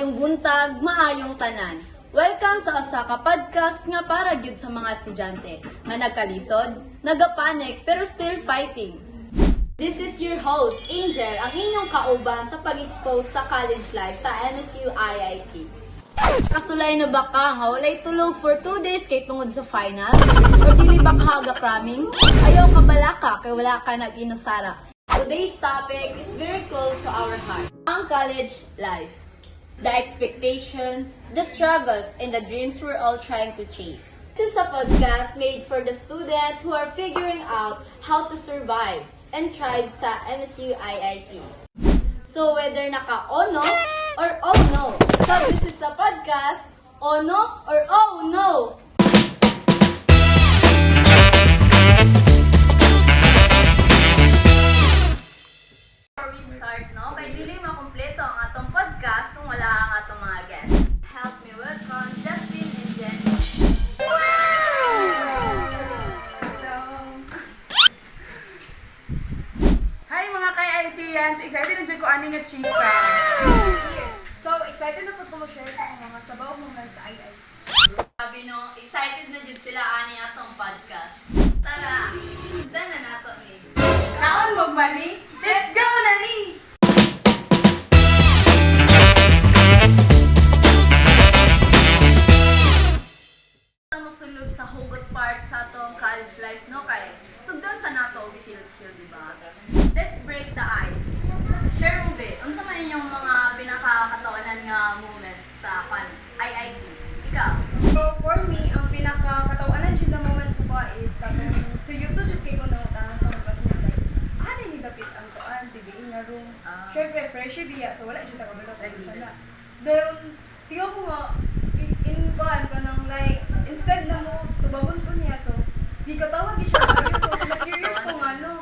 Maayong buntag, maayong tanan. Welcome sa usa ka podcast nga para gyud sa mga estudyante nga nagkalisod, nagapanik pero still fighting. This is your host, Angel, ang inyong kauban sa pag-expose sa college life sa MSU IIT. Kasulay na ba ka nga walay tulog for 2 days kay tungod sa final? O dili ba ka cramming? Ayaw ka balaka kay wala ka nag-inusara. Today's topic is very close to our heart. Ang college life. The expectation, the struggles, and the dreams we're all trying to chase. This is a podcast made for the student who are figuring out how to survive and thrive sa MSU IIT. So whether naka-ono or oh no, so this is a podcast, ono or oh no. Before we start, no, kay dili makumpleto ang atong podcast kung wala ang atong mga guests. Help me welcome Justin and Jenny. Hi mga ka-IITians! Excited na dyan ko ani nga chika. Here. So, excited na po ko mag-share sa akong mga sabaw moments sa IIT. Sabi no, excited na jud sila ani atong podcast. Tara, sundan na nato ni. Kaon magmani? Let's go nani! Musulod sa hugot part sa atong college life no kay sugdan sa nato og chill di ba? Let's break the ice. Share mo be, unsa man inyong mga pinakakatawanan nga moments sa IIT? Ikaw? So, for me, ang pinaka-katawanan dyan na moment sa ko is katong seryoso dyan kayo ko nangutangan sa mga classmate like, ni dapit ang tuan, TBE nga room. Syempre, fresh biya, so wala dyan takabalo tayo sana. Then, tingnan ko nga, in kuan ka nang like, instead na mo, tubabon ko niya, so, di katawag siya kayo, so, na-curious ko nga, no.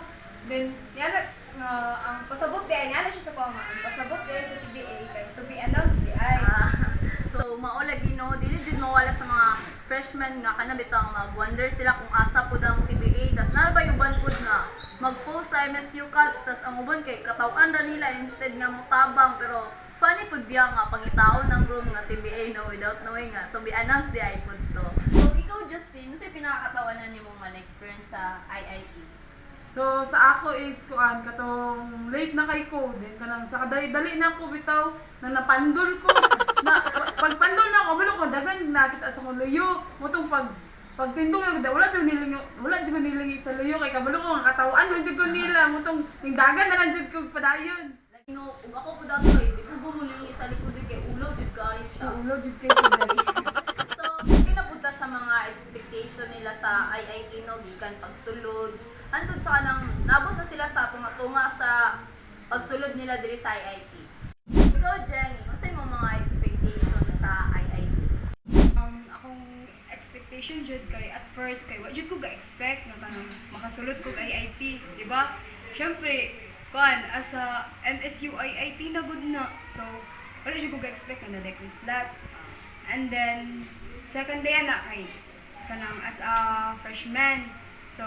Then, yan ang pasabot din, yan na siya sa pama, ang pasabot din sa TBA, kay to be announced di ay. So maulagi no, dili jud mawala sa mga freshmen nga kana bitang mag-wonder sila kung asa pud ang TBA, tas na ba yung ban pud nga mag-post sa MSU Cuts, tas ang uban kay kataw-an ra nila instead nga mutabang, pero funny pud biya nga pangitaon ng room nga TBA no without knowing nga to be announced di ay pud to. So ikaw Justin, unsay pinakakatawanan nimo nga na-experience sa IIT? So sa ako is kuan katong late na kay ko, then kanang sa kadali-dali na ko bitaw na napandol ko. Na pagpandol na ako, wala ko daghan nakita sa kong luyo. Motong pagtindog na wala jud nilingi sa luyo kay kabalo ko nga katawan jud ko nila motong ning dagan na lang jud ko padayon. Like no, ug ako pud ato di ko gumulingi sa likod kay ulo jud kaayo siya. Ulo jud kay ko dali. So, kinapunta sa mga expectation nila sa IIT no, gikan pagsulod. Antod sa kanang nabot na sila sa tunga sa pagsulod nila diri sa IIT. So, Jenny, unsay mo mga expectation sa IIT? Akong expectation jud kay at first kay wa jud ko ga-expect nga kanang makasulod ko kay IIT, di ba? Syempre, kuan as a MSU IIT na good na. So, wala jud ko ga-expect na like slots. And then second day na kay kanang as a freshman. So,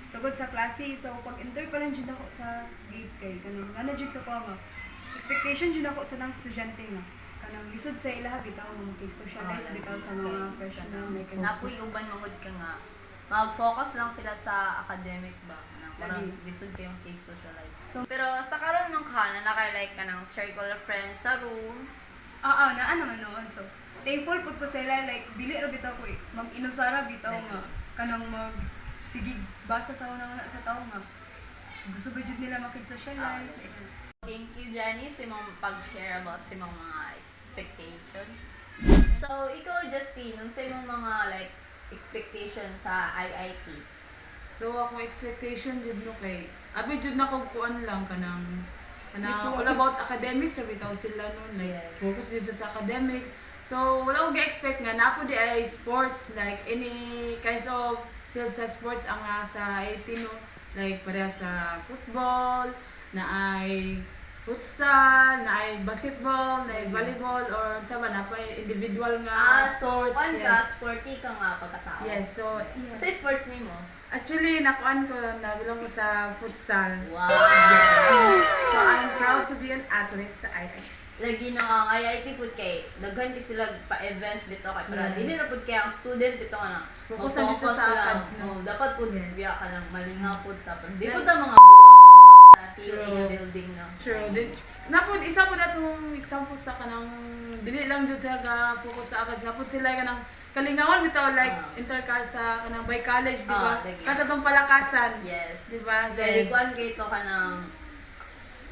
sugod sa klase. So, pag-enter pa lang jud ako sa gate kay kanang ano jud sa ko nga expectation jud ako sa nang estudyante nga kanang lisod sa ilaha bitaw nga mag-socialize bitaw sa mga freshmen like Napoy uban mangod ka nga mag-focus lang sila sa academic ba nang parang lisod kayong cake socialize. So, pero sa karon nung kana na kay like kanang circle of friends sa room. naa naman noon. So, thankful pud ko sila like dili ra bitaw ko mag-inusara bitaw nga kanang sige basa sa una sa tao nga gusto ba jud nila makig-socialize. Thank you, Jenny, sa imong pag-share about sa imong mga expectation. So, ikaw, Justin, unsay imong mga like expectation sa IIT? So akong expectation jud no kay abi jud na kog kuan lang kanang all about academics sa bitaw sila no like focus jud sa academics. So wala ko ga-expect nga napo di ay sports like any kinds of field sa sports ang sa IIT no like para sa football na ay futsal, na ay basketball, na ay volleyball, or sa ba na pa individual nga sports. So, sporty ka nga pagkatao. Yes, so Sa sports nimo? actually nakuan ko nabilong ko sa futsal. Wow! So I'm proud to be an athlete sa IIT. lagi na ang IIT pud kay daghan kay sila pa-event bito kay para dili na pud kay ang student bito nga Focus na dito sa lang. ACADS, no? Dapat pud Yes. biya ka nang malingaw pud tapos di Yeah. pud ta mga buwang sa CA True. nga building no. True. Napod isa po na itong example sa kanang dili lang jud sa ga-focus sa ACADS. Napod sila kanang kalingawan bitaw like intercal sa kanang by college, di ba? Lagi. Kasi itong palakasan. Yes. Di ba? Very kuan kay to kanang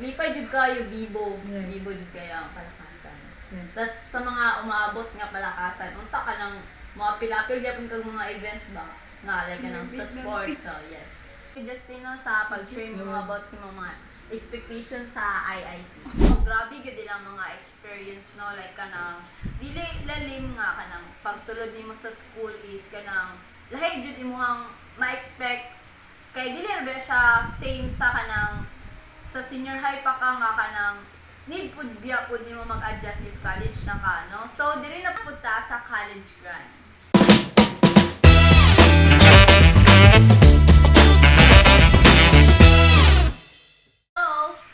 lipay jud kayo bibo. Yes. Bibo jud kayo ang palakasan. Yes. Tas sa mga umaabot nga palakasan, unta ka nang mga pilapil gyapon kag mga events ba? Nga like kanang sa sports, so yes. Justino sa pag-share mo about sa mga expectations sa IIT. So, grabe gid ilang mga experience no like kanang dili lalim nga kanang pagsulod nimo sa school is kanang lahi jud imong ma-expect kay dili ra ba siya same sa kanang sa senior high pa ka nga kanang need pud biya pud nimo mag-adjust if college na ka no. So dili na pud ta sa college grind. So,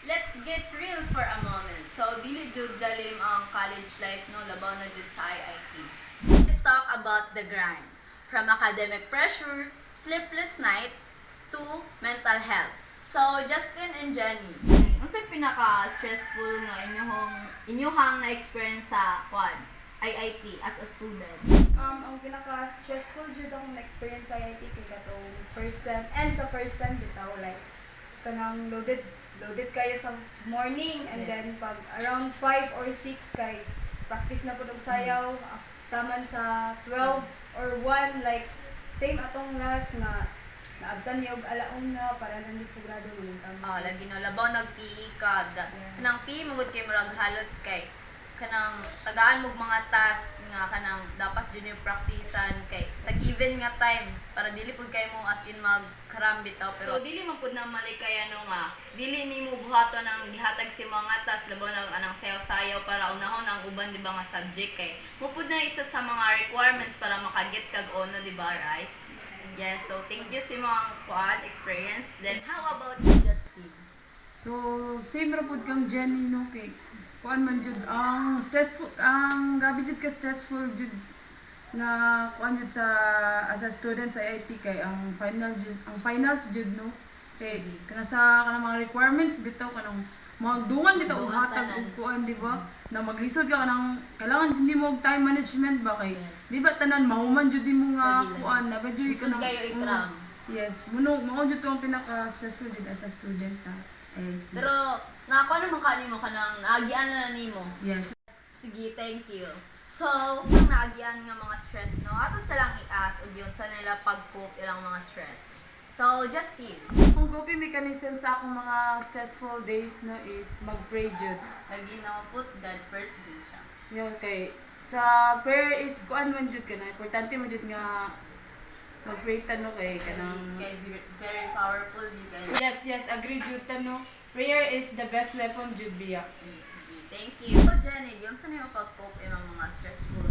let's get real for a moment. So, dili jud lalim ang college life no, labaw na jud sa IIT. Let's talk about the grind. From academic pressure, sleepless night, to mental health. So, Justin and Jenny, unsay pinaka-stressful nga inyong na-experience sa quad IIT as a student? Ang pinaka-stressful jud akong na-experience sa IIT kay katong first sem and sa first sem bitaw like kanang loaded kayo sa morning and Yes. then pag around 5 or 6 kay practice na pud og sayaw taman sa 12 or 1 like same atong last nga naabtan niya og alaon na para nandit sa grado mo Lagi na labaw nag-PE ka. Yes. Kanang PE magud kay murag halos kay kanang tagaan mog mga task nga kanang dapat jud yung practicean kay sa given nga time para dili pud kay mo as in magkaram bitaw pero dili man pud na malikay ano nga dili nimo buhaton ang gihatag si mga task labaw na anang sayaw-sayaw para unahon ang uban di ba nga subject kay mo pud na isa sa mga requirements para makaget kag ono di ba right? Yes, so thank you sa mga quad experience. Then how about you, Justin? So, same ra pud kang Jenny no kay kuan man jud ang stressful ang grabe jud ka stressful jud nga kuan jud sa as a student sa IIT kay ang finals jud no kay kana sa kanang mga requirements bitaw kanang magdungan bitaw og Dungan hatag tanan. og kuan di ba na maglisod ka kanang kailangan hindi mo og time management ba kay Yes. di ba tanan mahuman jud mo nga Lagi lang. kuan na ba jud Lisod kayo ikram. yes mao jud to ang pinaka stressful jud as a student sa IIT. Pero nako naman kanimo kanang naagian na nimo. Yes. Sige, thank you. So, ang naagian nga mga stress no, ato sa lang i-ask ug yun sa nila pag-cope ilang mga stress. So, Justin, Ang coping mechanism sa akong mga stressful days no is mag-pray jud. lagi na put God first din siya. Yun kay sa prayer is kuan man jud kana importante man jud nga mag-pray ta no kay kanang Kay very powerful you guys. yes agree jud ta no. Prayer is the best weapon jud biya. Sige, thank you. So, Jenny, yung sa nimo pag-cope ilang mga stressful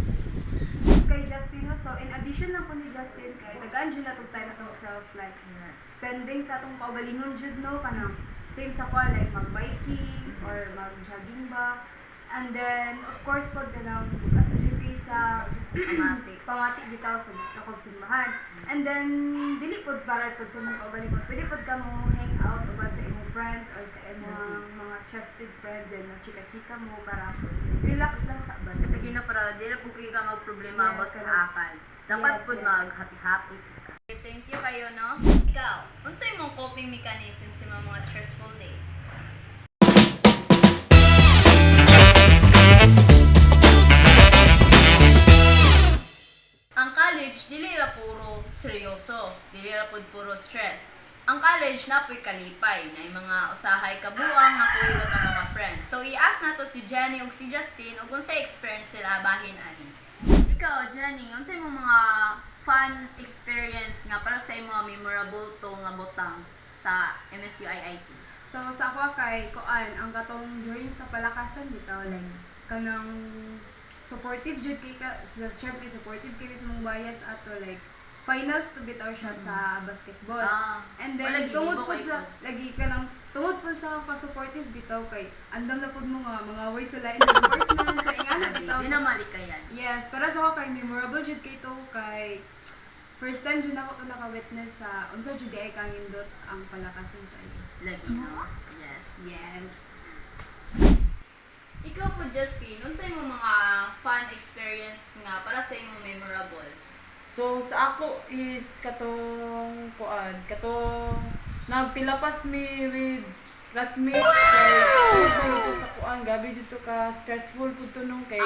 kay Justin so in addition lang po ni Justin kay dagaan jud natong time atong self like spending sa atong kaugalingon jud no kanang same sa kwa like mag-biking or mag-jogging ba and then of course pag kanang bukas na jud kayo sa pamati bitaw sa kakog simbahan and then dili pud para pud sa mga kaugalingon pwede pud ka mo hang out uban sa imong friends or sa imong mga trusted friends and chika-chika mo para relax lang sa uban. Lagi na para di na po kayo ka magproblema Yes, about sa correct. akal. Dapat Yes, po yes. mag-happy-happy. Okay, thank you kayo, no? Ikaw, unsa imong coping mechanism sa mga stressful day? Ang college, dili ra puro seryoso, dili ra pud puro stress. Ang college napoy kalipay, na mga usahay kabuang, napoy ang mga friends. So i-ask na to si Jenny ug si Justin ug unsay experience sila bahin ani. Ikaw, Jenny, unsay mo mga fun experience nga para sa imo memorable to nga butang sa MSU IIT? So sa ako kay kuan ang katong during sa palakasan bitaw like kanang supportive jud kay ka syempre supportive kay sa mong bias ato like finals to bitaw siya sa basketball. And Wala, then di tungod mo po kay sa ko. lagi ka lang tungod po sa ka-supportive bitaw kay andam na pud mo nga mga way sila important sa ingana bitaw. Di na malikayan. Yes, para sa ako kay memorable jud kay to kay first time jud ako to naka-witness sa unsa jud ay kangindot ang palakasan sa iyo. Lagi, no? Yes. Yes. Ikaw po, Justin, unsa mo mga fun experience nga para sa imong memorable? So sa ako is katong nagpilapas mi with classmates kay ito sa kuan gabi dito ka stressful pud to nung kay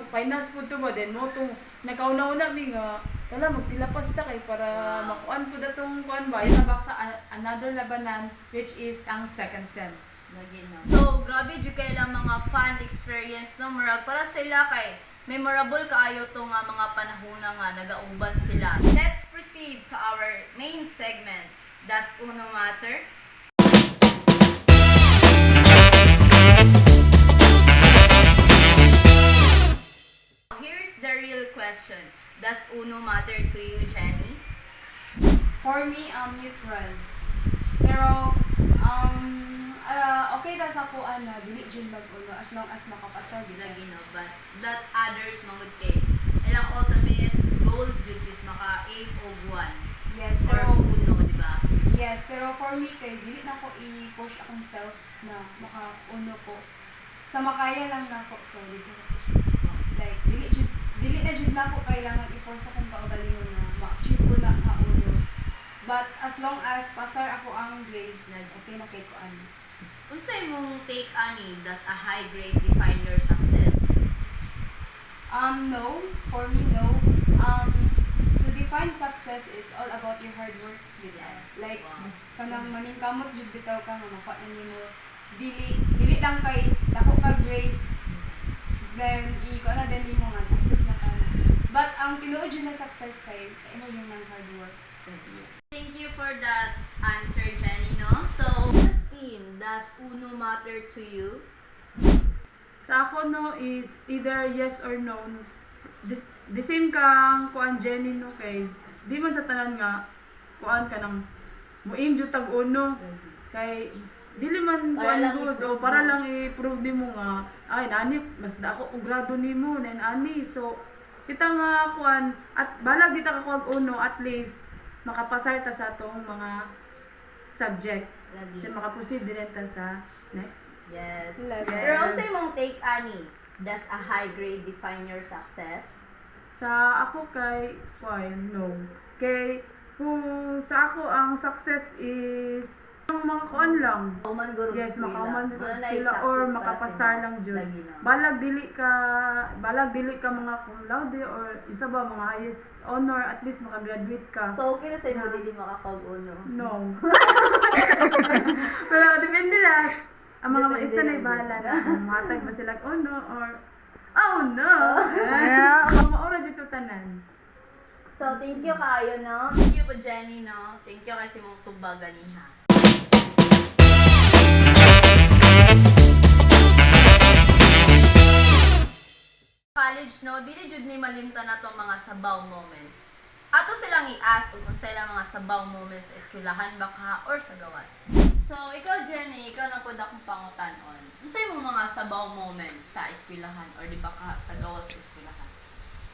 finals pud to ba then mo to nakauna-una mi nga wala magtilapas ta kay para makuan pud atong kuan ba tabak sa another labanan which is ang second sem. Lagi, no? So, grabe jud kay lang mga fun experience no murag para sila kay memorable kaayo to nga mga panahon nga nagauban sila. Let's proceed to our main segment. Does Uno matter? Here's the real question. Does Uno matter to you, Jenny? For me, neutral. Pero, okay ra sa ako na dili jud mag-uno as long as makapasa Lagi, no? But that others mangud kay ilang ultimate goal jud is maka 8 o 1. Yes, Or pero Uno, di ba? yes, pero for me kay dili na ko i-push akong self na maka-uno ko. Sa makaya lang nako, so dito na ko siya. Like dili na jud na ko kailangan i-force akong kaugalingon na ma-achieve ko na ka-uno. But as long as pasar ako ang grades, okay na kay ko ani. Unsay mong take ani, does a high grade define your success? No. For me, no. To define success, it's all about your hard works with Yes. Like, Wow. kanang maningkamot jud bitaw ka nga makuha na nimo. Dili lang kay dako ka grades. Then iko na din nimo nga success na ka. But ang tinuod jud na success kay sa imo yung nang hard work. Thank you for that answer, Jenny, no? So, Justin, does Uno matter to you? Sa ako no is either yes or no. The same kang kuan Jenny no kay di man sa tanan nga kuan ka nang mo aim jud tag uno kay dili man Para kuan lang good o i-prove para mo. lang i-prove nimo nga ay nani mas dako og grado nimo nen ani so kita nga kuan at balag kita ka kuag uno at least makapasar ta sa atong mga subject. Lagi. Then makaproceed din ta sa next. Yes. Lagi. Pero unsay mong take ani, does a high grade define your success? Sa ako kay no. Kay kung sa ako ang success is ang mga kuan lang. Human guru. Yes, makauman dito Wala na sila success or para makapasar sa lang jud. Lagi, no? Balag dili ka mga cum laude or isa ba mga highest honor at least makagraduate ka. So, okay na sa imo Yeah. dili makapag-uno. No. Pero depende lang. Ang mga Depende maista na lang bahala din. na kung matag ba sila oh no or oh no. Maura jud to tanan. So, thank you kaayo, no? Thank you po, Jenny, no? Thank you kasi mong tubaga niha. College, no? Dili jud ni malimtan nato ang mga sabaw moments. Ato silang i-ask kung unsay lang mga sabaw moments sa eskwelahan baka or sa gawas. So, ikaw, Jenny, ikaw na po akong pangutan-on. Unsay mo mga sabaw moments sa eskwelahan or di baka sa gawas sa eskwelahan?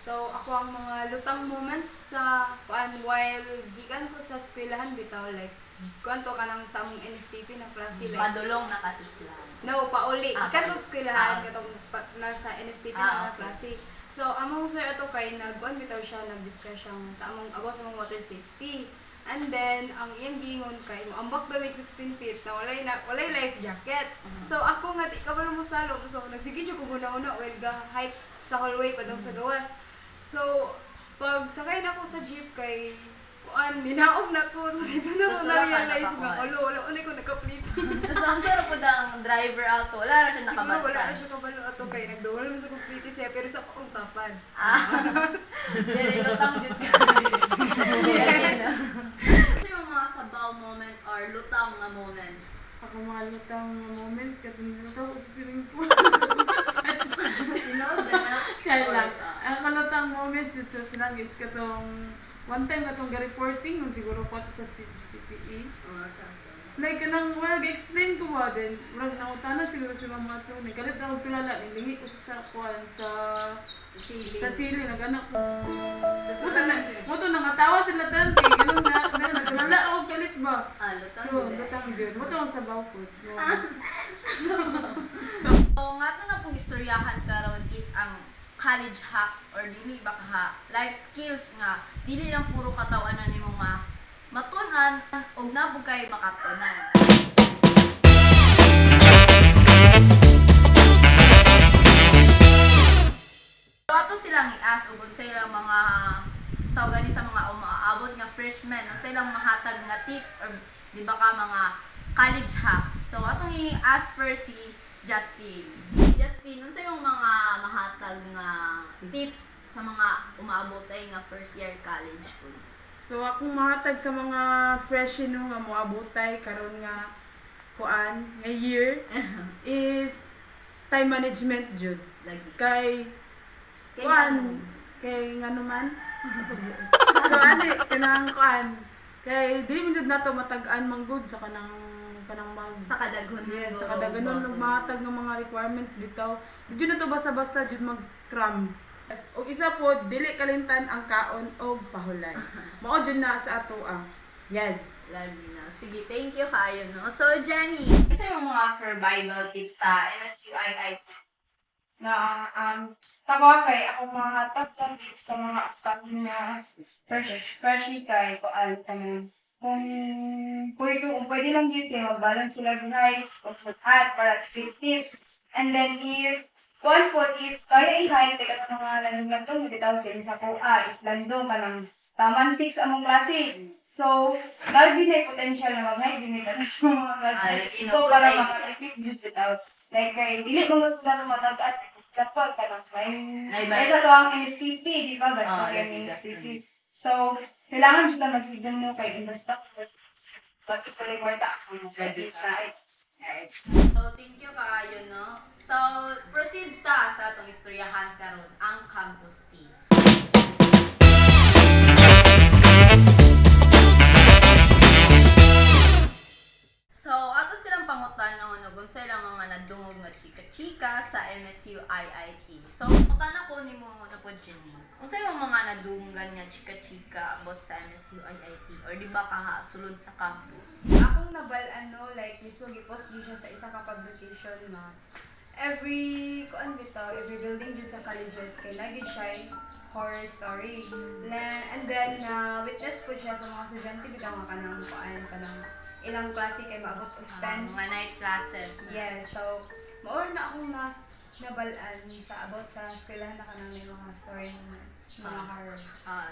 So, ako ang mga lutang moments sa while gikan ko sa eskwelahan bitaw like kuan to kanang sa among NSTP na klase like Padulong na kasi eskwelahan. no pauli ikan pauli. ko eskwelahan Ah. katong nasa NSTP Ah, na okay. klase. So, among sir ato kay nagkuan bitaw siya nag-discuss siya sa among about sa among water safety. And then ang iyang gingon kay moambak daw with 16 feet na walay life jacket. Mhm. So ako nga di ka pa mo salom. So nagsige siya ko una while ga hike sa hallway padong sa gawas. So pag sakay na ako sa jeep kay kuan ninaog na ko so dito na ko Tapos wala ka na-realize nakakuha. nga wala ko nakaplate. Tapos ang pero po ang driver auto, wala na siya Siguro nakabantay. wala na siya kabalo ato kay nagdawal mo sa complete siya pero sa akong tapad. Dili lutang jud ka. Ano yung mga sabaw moment or lutang na moments? Ako mga lutang moments katong nataw ko sa swimming pool. Sino na? Child lang. ang kalotang moments ito sinagis katong one time katong ga-reporting nung siguro pa to sa CPE. Like kanang explain ko ba din murag nautana siguro si mama to nagalit ra og tulala nilingi ko sa kuan sa sili naganak ko. Moto nangatawa sila tan kay ganun na nagtulala ako galit ba. Lutang jud. Moto ang sabaw ko. So, nga ito na pong istoryahan karon is ang college hacks or dili ba ka life skills nga dili lang puro katawanan nimo matunan og nabog kay makatunan. So, ato silang i-ask ug unsa ilang mga tawag sa mga umaabot nga freshmen, unsa ilang mahatag nga tips or di ba ka mga college hacks. So, atong i-ask first si Justin. Justin, unsa yung mga mahatag nga tips sa mga umaabot ay nga first year college po? So akong mahatag sa mga freshie no nga moabotay karon nga kuan nga year is time management jud. Lagi. Kay Kay kuan kay ngano man. So ani kanang kuan kay dili man jud nato matag-an manggod sa kanang mag Sa kadaghon. yes, sa kadaghanon nagmahatag ng mga requirements bitaw. Di na to basta-basta jud mag-cram. Og isa po, dili kalimtan ang kaon og pahulay. Mao jud na sa ato ang. Yes. Lagi na. Sige, thank you kayo, no? So, Jenny, isa yung mga survival tips sa NSUIIT? Na tawa kay ako mahatag ng tips sa mga upcoming na freshly kay kuan kanang kung pwede lang yun kayo mag-balance sila rice o at para fit tips and then if kaya i-hire ka ng mga landong bitaw sila sa kuha if landong ka ng taman 6 among klase so dahil din ay potential na mag-hire din ito sa mga klase so para maka-effect yun bitaw like kay dili mo na matag-at sa pag kanang may sa to ang NSTP di ba guys ang NSTP so kailangan dito na mag-feed mo kay investor pag ipag-report ako sa So, thank you kaayo, no? So, proceed ta sa atong istoryahan karon ang campus tea. So, ato silang pangutan ng kung sa ilang mga nadungog nga chika-chika sa MSU IIT. So, pangutan ako ni mo na po, Jenny. Kung sa yung mga nadunggan nga chika-chika about sa MSU IIT or di ba sulod sa campus? akong nabal like mismo gipost din siya sa isa ka publication na every building dun sa colleges kay lagi siya horror story. And then witness po siya sa mga estudyante bitaw nga kanang ilang klase kay maabot og 10 Mga night classes. yes so maor na akong nabalaan sa about sa eskwelahan na kanang may mga story mga horror.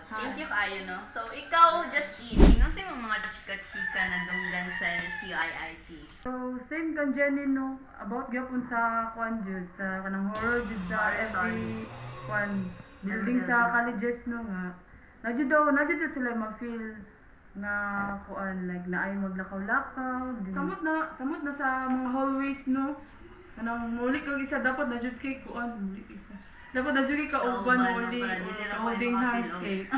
Thank you kaayo, no? So, ikaw, Justine, ano sa mga chika-chika na dunggan sa MSU IIT? So same kan Jenny no about gyapon sa kuan jud sa kanang horror jud sa every kuan building sa colleges no nga. Najud sila ma-feel na kuan like naay maglakaw-lakaw. Samot na sa mga hallways no. Kanang muli kag isa dapat najud kay kuan muli isa. Dapat najud kay kauban muli holding hands kay.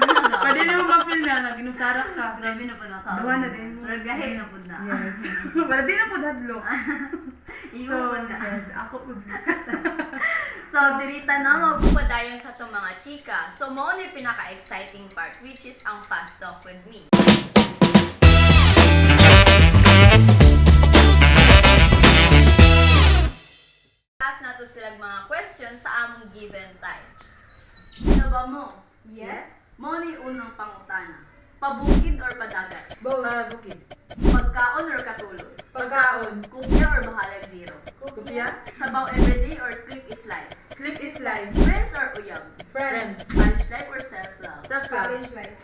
Pwede na ma-feel na ginusarak ka. Grabe na po na tao. Duha na din. Suragahin na po na. Yes. Wala din na po hadlo. Iyo po na. Yes, ako po. So, dirita na magpupadayon sa itong mga chika. So, mo yung pinaka-exciting part, which is ang fast talk with me. Ask na to silang mga questions sa among given time. Saba mo? Yes. Mo ni unang pangutana. Pabukid or padagat? Bukid. Pagkaon or katulog? Pagkaon. Kupya or bahalag zero? Kopya. Sabaw everyday or sleep is life? Sleep is life. Friends or uyab? Friends. College life or self-love? Self-love. College life.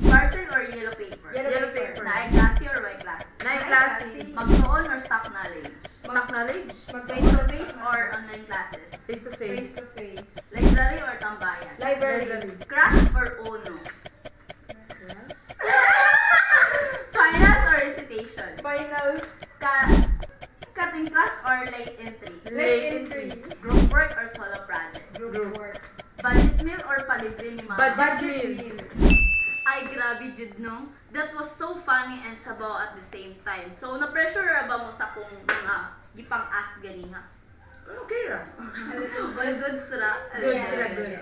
Parcel or yellow paper? Yellow paper. Night classy or white classy? Night classy. Magtuon or stock knowledge? Stock knowledge. Face-to-face or online classes? Face to face. Face to face. Library or tambayan? Library. Craft or uno? Finals or recitation? Final. Cutting class or late entry? Late entry. Group work or solo project? Group work. Budget meal or budget meal. Ay, grabe, Jud, no? That was so funny and sabaw at the same time. So, na-pressure ba mo sa kung mga gipang-as ganiha? Okay ra. Well, good sira. Good sira, good.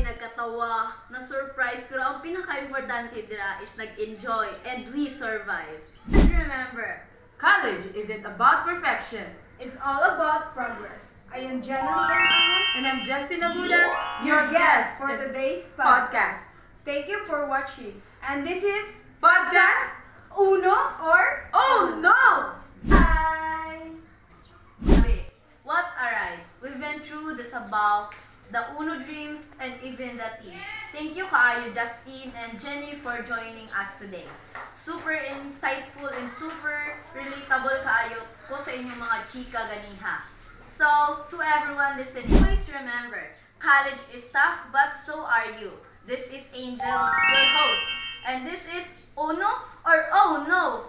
Nagkatawa, na-surprise, pero ang pinaka-importante dira is nag-enjoy and we survived. Remember, College isn't about perfection. It's all about progress. I am Jenny Amos, And I'm Justin Abuda, your guest for today's podcast. podcast. Thank you for watching. And this is Podcast? Uno or Oh no! Bye! wait, what a ride. We've been through the sabaw, the Uno dreams, and even the tea. Thank you kaayo Justine and Jenny for joining us today. Super insightful and super relatable kaayo ko sa inyong mga chika ganiha. So, to everyone listening, please remember, college is tough but so are you. This is Angel, your host, and this is Uno or Oh No,